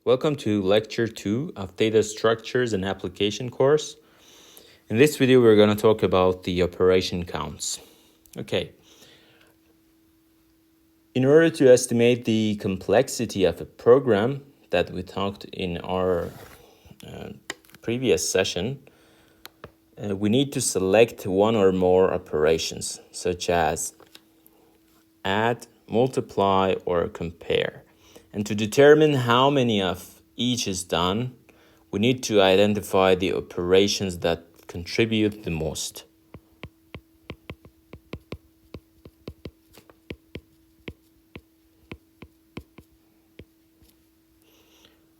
Welcome to Lecture 2 of Data Structures and Application course. In this video, we're going to talk about the operation counts. Okay. In order to estimate the complexity of a program that we talked in our previous session, we need to select one or more operations, such as add, multiply, or compare. And to determine how many of each is done, we need to identify the operations that contribute the most.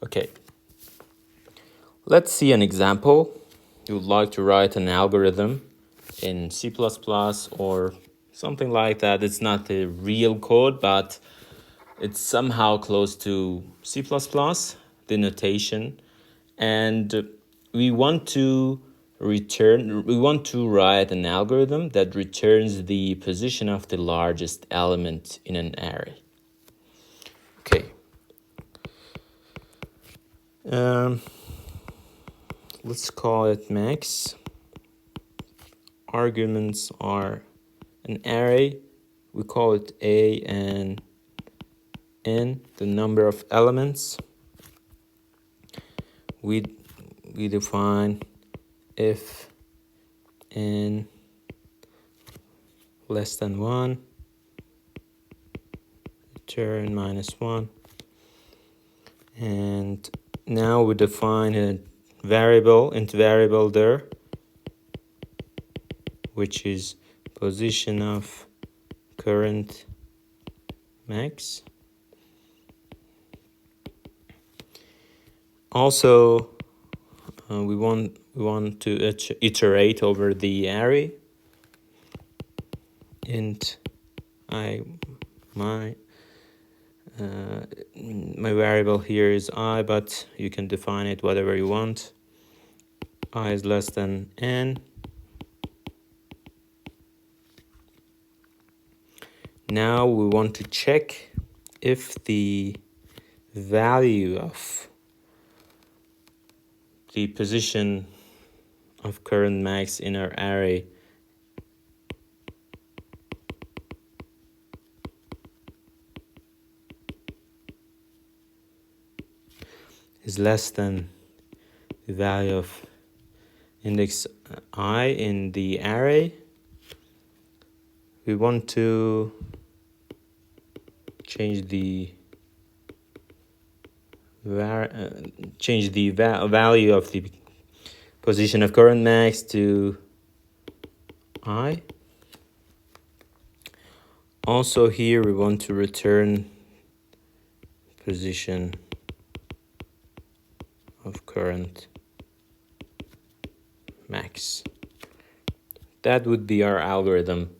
Okay, let's see an example. You would like to write an algorithm in C++ or something like that. It's not the real code, but it's somehow close to C++, the notation. And we want to write an algorithm that returns the position of the largest element in an array. Okay. Let's call it max. Arguments are an array. We call it A and N, the number of elements. We define if n less than 1, return -1. And now we define a int variable there, which is position of current max. Also, we want to iterate over the array. Int my variable here is I, but you can define it whatever you want. I is less than n. Now we want to check if the value of the position of current max in our array is less than the value of index I in the array. We want to change the value of the position of current max to I. Also here we want to return position of current max. That would be our algorithm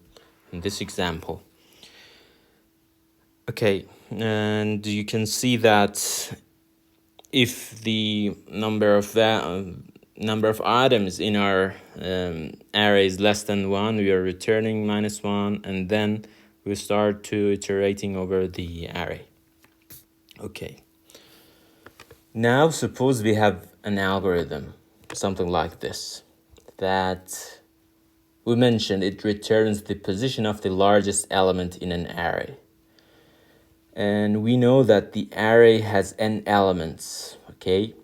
in this example. Okay, and you can see that if the number of items in our array is less than 1, we are returning -1, and then we start to iterating over the array. Okay. Now suppose we have an algorithm, something like this, that we mentioned it returns the position of the largest element in an array. And we know that the array has n elements, okay?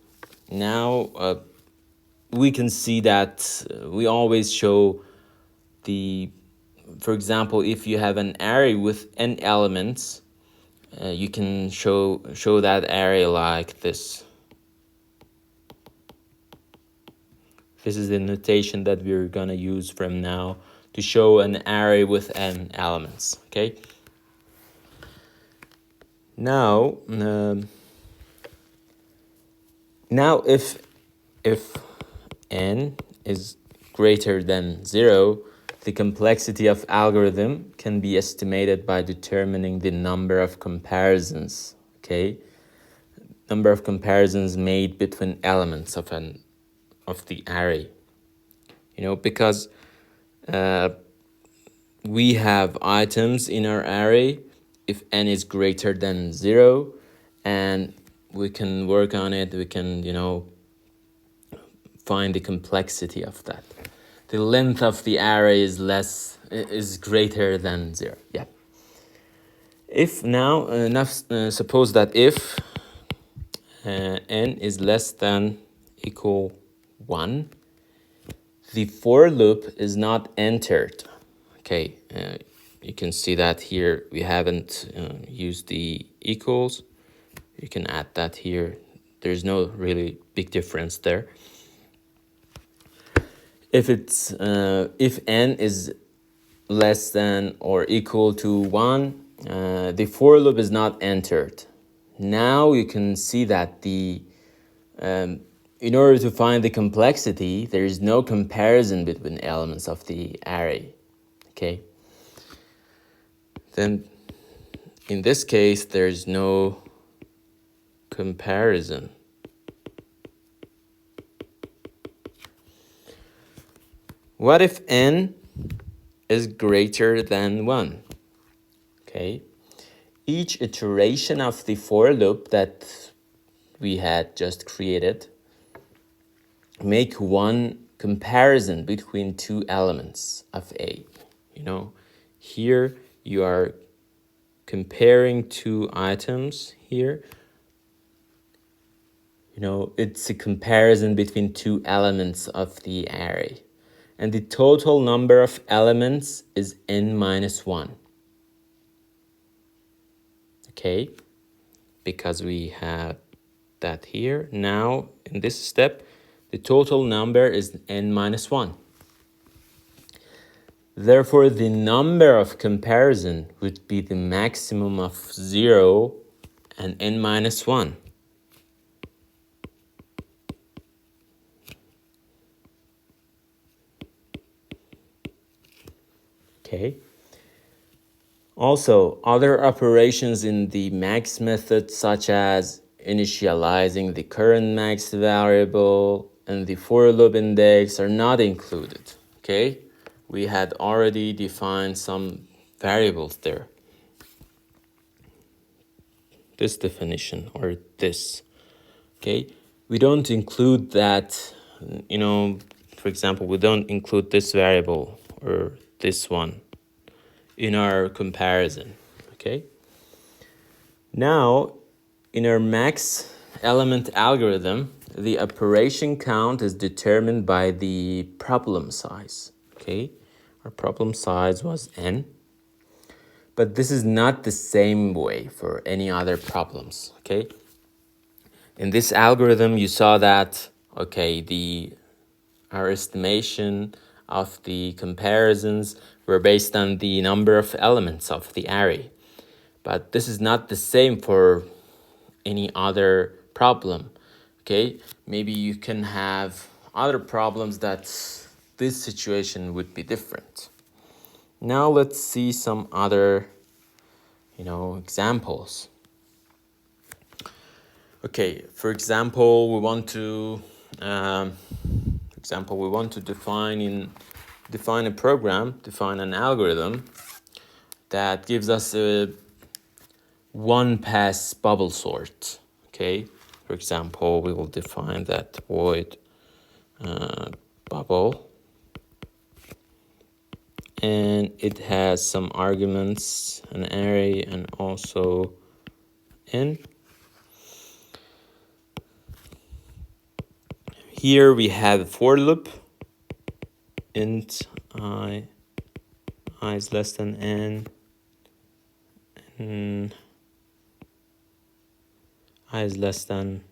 Now we can see that we always show for example, if you have an array with n elements, you can show that array like this. This is the notation that we're gonna use from now to show an array with n elements, okay? Now if n is greater than 0, the complexity of algorithm can be estimated by determining the number of comparisons, okay? Number of comparisons made between elements of the array. Because we have items in our array if n is greater than 0, and we can work on it. We can, find the complexity of that. The length of the array is greater than 0. Yeah. If now, suppose that if n is less than equal 1, the for loop is not entered. Okay, you can see that here we haven't used the equals. You can add that here. There's no really big difference there. If if n is less than or equal to 1, the for loop is not entered. Now you can see that in order to find the complexity, there is no comparison between elements of the array. Okay. Then in this case, there's no comparison. What if n is greater than 1? Okay. Each iteration of the for loop that we had just created make one comparison between two elements of A. Here you are comparing two items here. It's a comparison between two elements of the array. And the total number of elements is n minus 1. Okay, because we have that here. Now, in this step, the total number is n minus 1. Therefore, the number of comparison would be the maximum of 0 and n minus 1. Okay. Also, other operations in the max method, such as initializing the current max variable and the for loop index, are not included. Okay, we had already defined some variables there. This definition or this. Okay, we don't include that. For example, we don't include this variable or this one in our comparison. Okay. Now, in our max element algorithm, the operation count is determined by the problem size. Okay, our problem size was n, but this is not the same way for any other problems. Okay, in this algorithm, you saw that our estimation of the comparisons were based on the number of elements of the array. But this is not the same for any other problem. Okay, maybe you can have other problems that this situation would be different. Now let's see some other, examples. Okay, for example, we want to define a program, define an algorithm that gives us a one-pass bubble sort. Okay, for example, we will define that void bubble, and it has some arguments, an array, and also n. Here we have a for loop, int I is less than n, and I is less than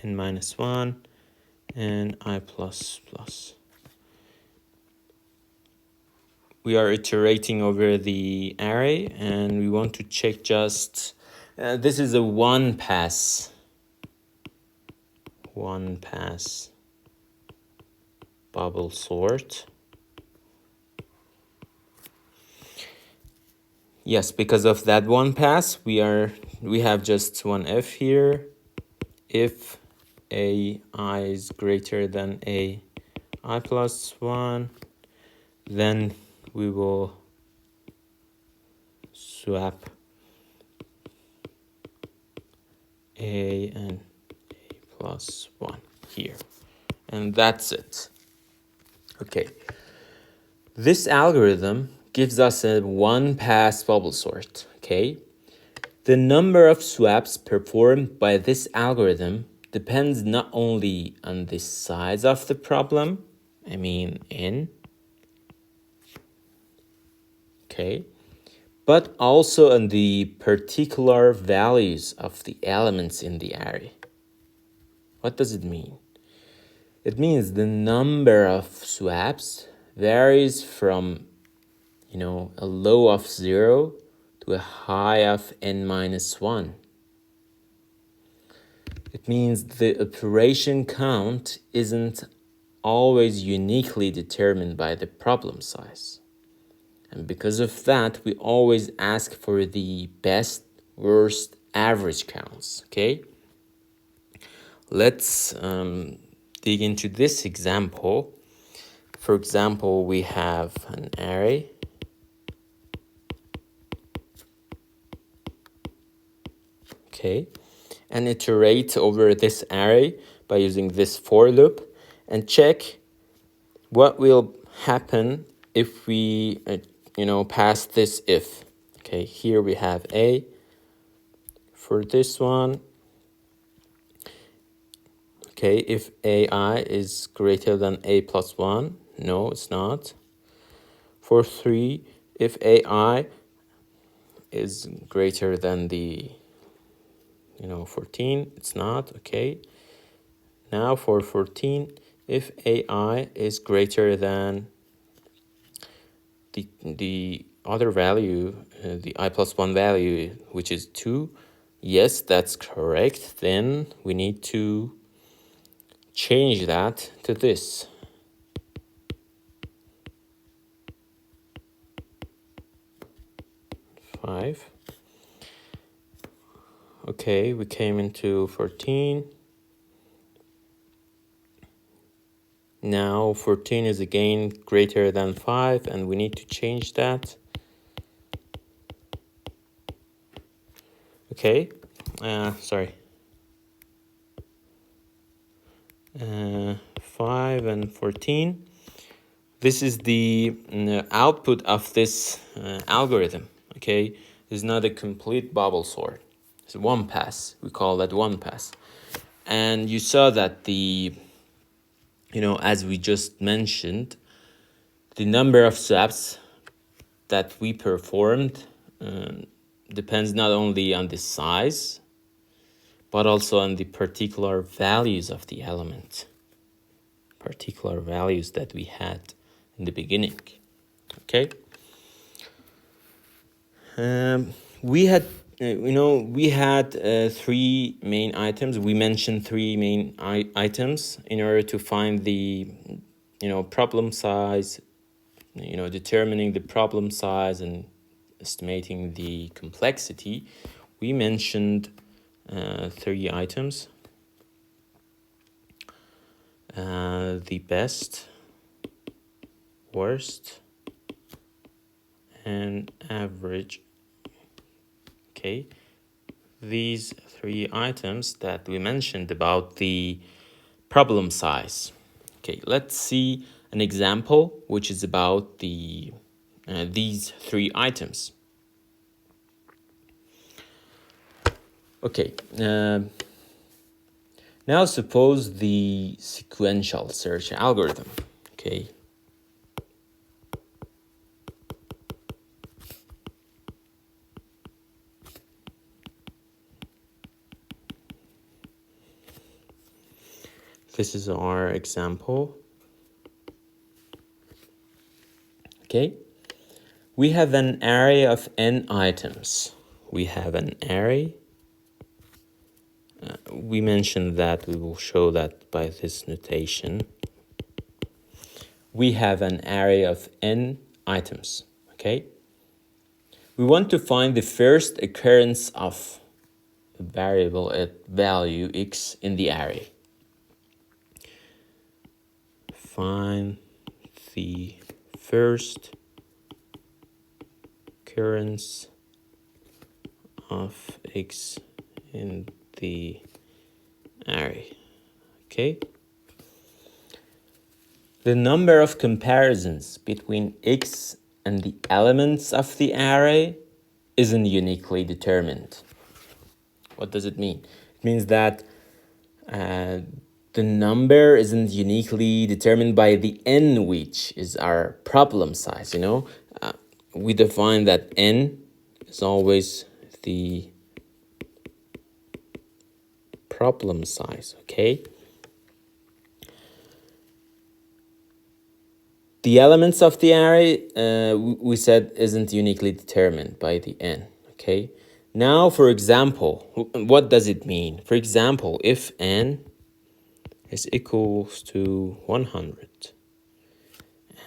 n minus 1, and I plus plus. We are iterating over the array, and we want to check just, this is a one pass bubble sort. Yes, because of that one pass, we have just one if here. If I is greater than I plus 1, then we will swap a and a plus 1 here. And that's it. Okay. This algorithm gives us a one-pass bubble sort, okay? The number of swaps performed by this algorithm depends not only on the size of the problem, I mean n, okay, but also on the particular values of the elements in the array. What does it mean? It means the number of swaps varies from, a low of 0 to a high of n minus 1. It means the operation count isn't always uniquely determined by the problem size. And because of that, we always ask for the best, worst, average counts, okay? Let's dig into this example. For example, we have an array. Okay, and iterate over this array by using this for loop and check what will happen if we, pass this if. Okay, here we have a. For this one, okay, if ai is greater than a plus 1, no, it's not. For 3, if ai is greater than the 14, it's not. Okay, now for 14, if ai is greater than the other value, the I plus 1 value, which is 2, yes, that's correct. Then we need to change that to this. Five. Okay, we came into 14. Now 14 is again greater than 5, and we need to change that. Okay, sorry. 5 and 14. This is the output of this algorithm, okay? It's not a complete bubble sort. It's one pass. We call that one pass. And you saw that as we just mentioned, the number of swaps that we performed depends not only on the size, but also on the particular values of the element, particular values that we had in the beginning. Okay. We had, three main items. We mentioned three main items in order to find the, problem size, determining the problem size and estimating the complexity. We mentioned three items. The best, worst, and average. Okay, these three items that we mentioned about the problem size. Okay, let's see an example which is about the these three items. Okay, now suppose the sequential search algorithm. Okay. This is our example. Okay. We have an array of n items. We have an array. We mentioned that we will show that by this notation. We have an array of n items. Okay. We want to find the first occurrence of a variable at value x in the array. Find the first occurrence of x in the array. Okay. The number of comparisons between x and the elements of the array isn't uniquely determined. What does it mean? It means that the number isn't uniquely determined by the n, which is our problem size, you know? We define that n is always the problem size, okay? The elements of the array, we said, isn't uniquely determined by the n, okay? Now, for example, what does it mean? For example, if n is equals to 100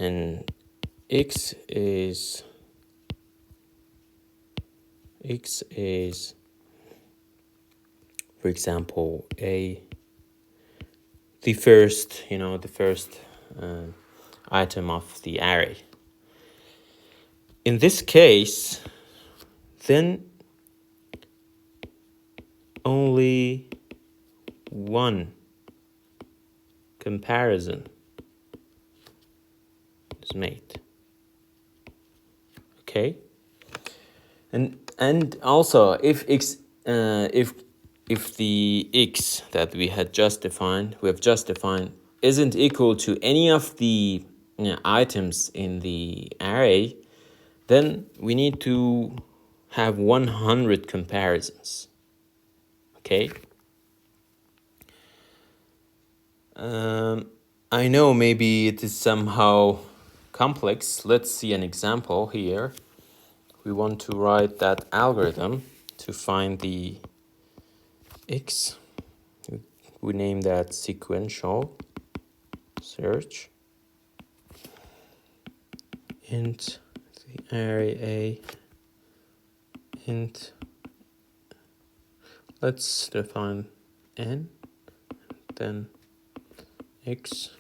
and x is for example the first item of the array. In this case, then only one comparison is made. Okay, and also if x if the x that we have just defined isn't equal to any of the items in the array, then we need to have 100 comparisons. Okay. I know maybe it is somehow complex. Let's see an example here. We want to write that algorithm to find the x. We name that sequential search. Int the array a, int, let's define n, then x.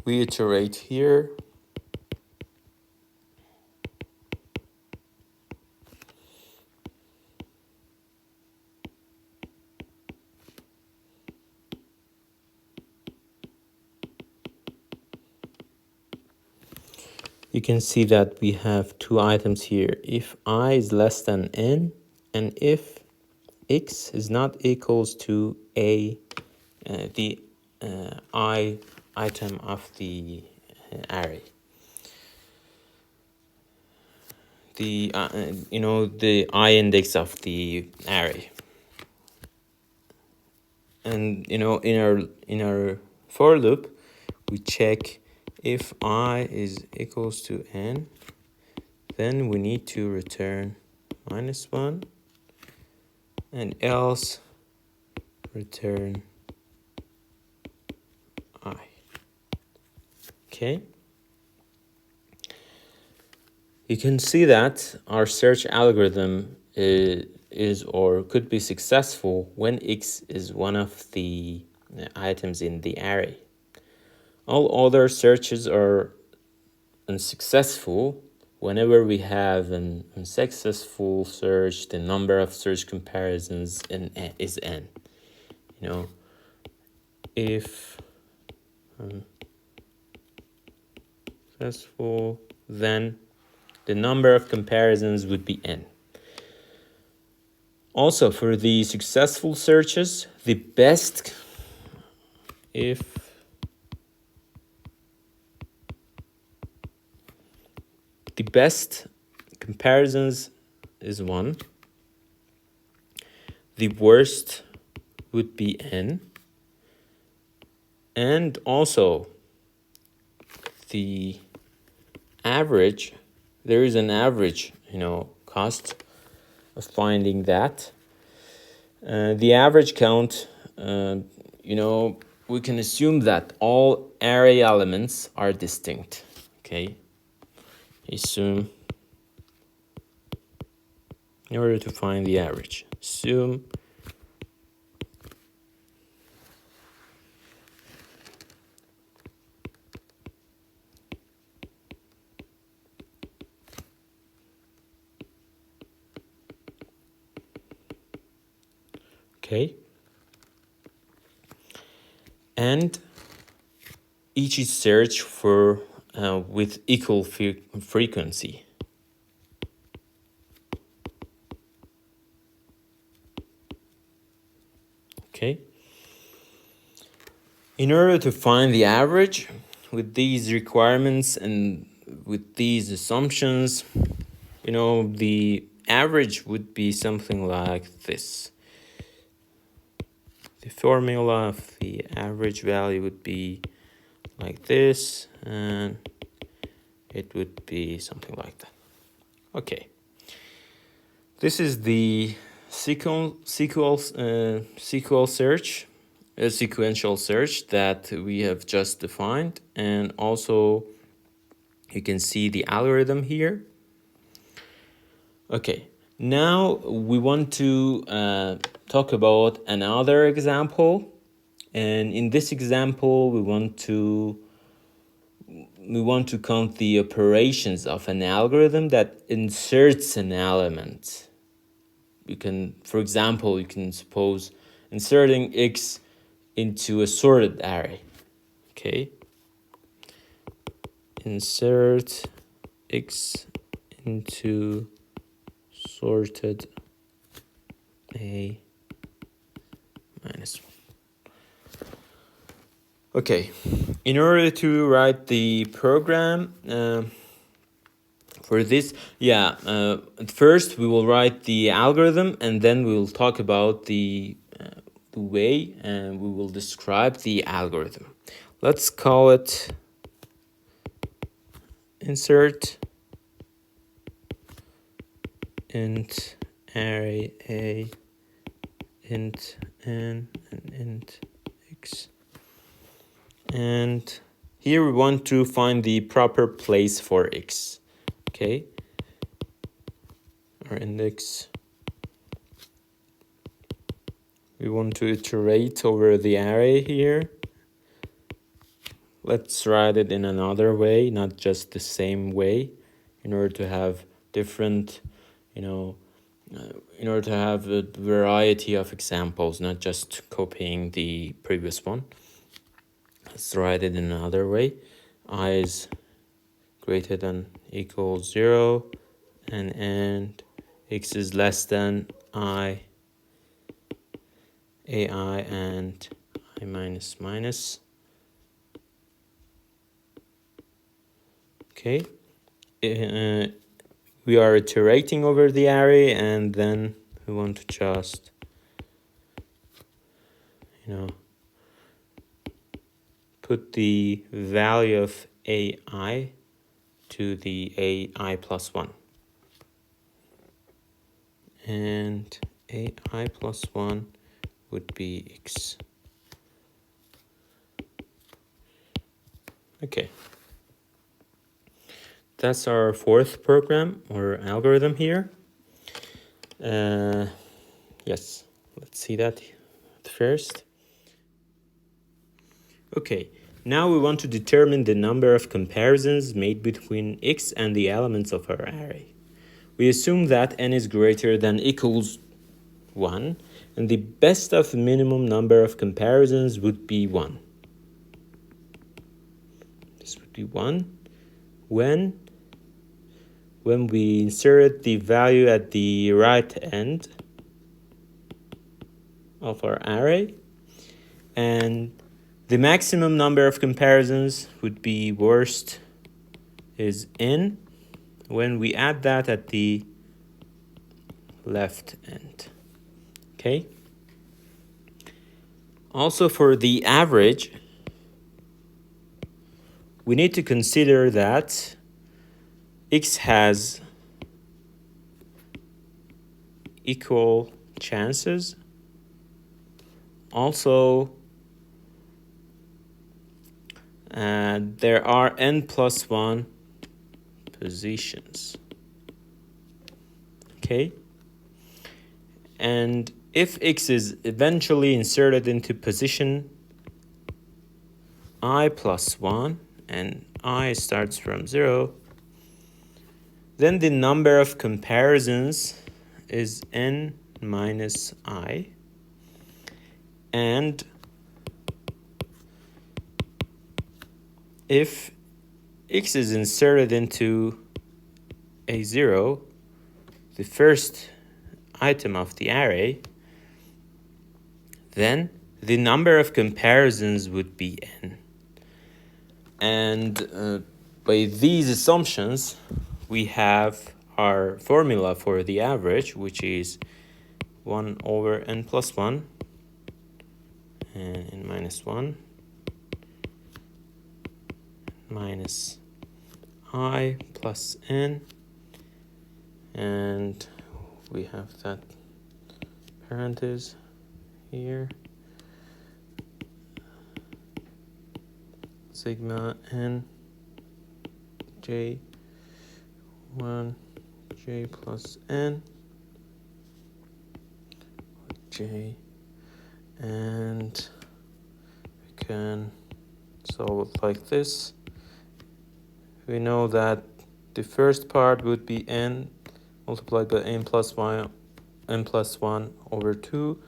We iterate here. You can see that we have two items here. If I is less than n, and if x is not equals to a, the I item of the array. The the I index of the array. And in our for loop, we check if I is equals to n, then we need to return -1, and else return I. Okay. You can see that our search algorithm is or could be successful when x is one of the items in the array. All other searches are unsuccessful whenever we have an unsuccessful search. The number of search comparisons is n. If successful, then the number of comparisons would be n. Also, for the successful searches, the best comparisons is 1. The worst would be n. And also the average, there is an average, cost of finding that. The average count, we can assume that all array elements are distinct. Okay. Assume, in order to find the average, assume Okay. And each is searched for with equal frequency. Okay. In order to find the average with these requirements and with these assumptions, you know, the average would be something like this. The formula of the average value would be like this, and it would be something like that. Okay. This is the sequential search that we have just defined, and also you can see the algorithm here. Okay, now we want to talk about another example, and in this example we want to count the operations of an algorithm that inserts an element. You can, for example, you can suppose inserting x into a sorted array. Okay. Insert x into sorted a minus 1. Okay. In order to write the program for this, at first we will write the algorithm, and then we will talk about the way, and we will describe the algorithm. Let's call it insert int array a, int n, and int x. And here we want to find the proper place for x. Okay, our index. We want to iterate over the array here. Let's write it in another way, not just the same way, in order to have different, in order to have a variety of examples, not just copying the previous one. Let's write it in another way. I is greater than equals 0, and x is less than ai and I minus minus. Okay, we are iterating over the array, and then we want to just, put the value of ai to the ai plus 1. And ai plus 1 would be x. Okay. That's our fourth program or algorithm here. Yes, let's see that first. Okay, now we want to determine the number of comparisons made between x and the elements of our array. We assume that n is greater than equals 1, and the best of minimum number of comparisons would be 1. This would be 1 when we insert the value at the right end of our array, and the maximum number of comparisons would be worst is n when we add that at the left end. Okay. Also, for the average, we need to consider that x has equal chances. Also, there are n plus 1 positions. Okay? And if x is eventually inserted into position I plus 1, and I starts from 0, then the number of comparisons is n minus I. And if x is inserted into A0, the first item of the array, then the number of comparisons would be n. And by these assumptions, we have our formula for the average, which is 1 over n plus 1 and n minus 1 minus I plus n, and we have that parenthesis here, sigma n j 1 j plus n j, and we can solve it like this. We know that the first part would be n multiplied by n plus 1 over 2,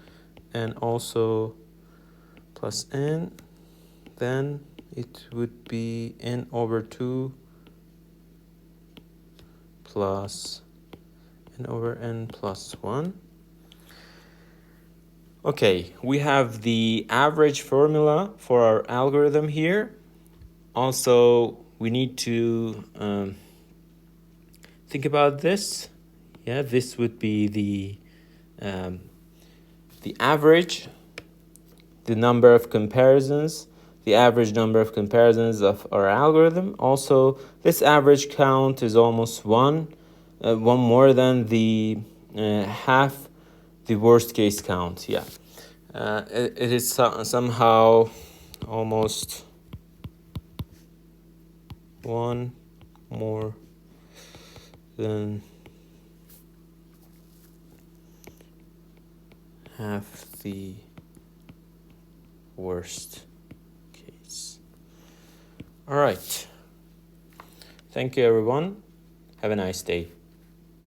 and also plus n. Then it would be n over 2 plus n over n plus 1. Okay, we have the average formula for our algorithm here. Also, we need to think about this. Yeah, this would be the average, the number of comparisons, the average number of comparisons of our algorithm. Also, this average count is almost one more than the half the worst case count. Yeah, it is somehow almost one more than half the worst case. All right. Thank you, everyone. Have a nice day.